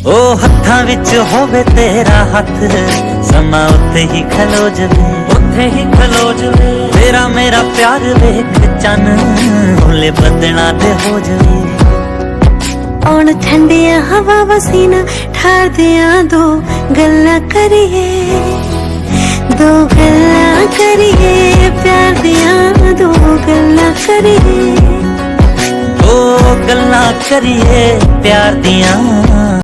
ਉਹ ਹੱਥਾਂ ਵਿੱਚ ਹੋਵੇ ਤੇਰਾ ਹੱਥ, ਸਮਾਂ ਉੱਥੇ ਹੀ ਖਲੋ ਜਵੇ, ਉੱਥੇ ਹੀ ਖਲੋ ਜਵੇ। ਤੇਰਾ ਮੇਰਾ ਪਿਆਰ ਵੇਖ ਚੰਨ ਹੁਲੇ ਬੱਦਲਾਂ ਤੇ ਹੋ ਜਵੇ। ਆਉਣ ਠੰਡੀਆਂ ਹਵਾ ਵਸੀਨਾ ਠਾਰਦਿਆਂ ਦੋ ਗੱਲਾਂ ਕਰੀਏ, ਦੋ ਗੱਲਾਂ ਕਰੀਏ, ਪਿਆਰ ਦੀਆਂ ਦੋ ਗੱਲਾਂ ਕਰੀਏ, ਦੋ ਗੱਲਾਂ ਕਰੀਏ, ਪਿਆਰ ਦੀਆਂ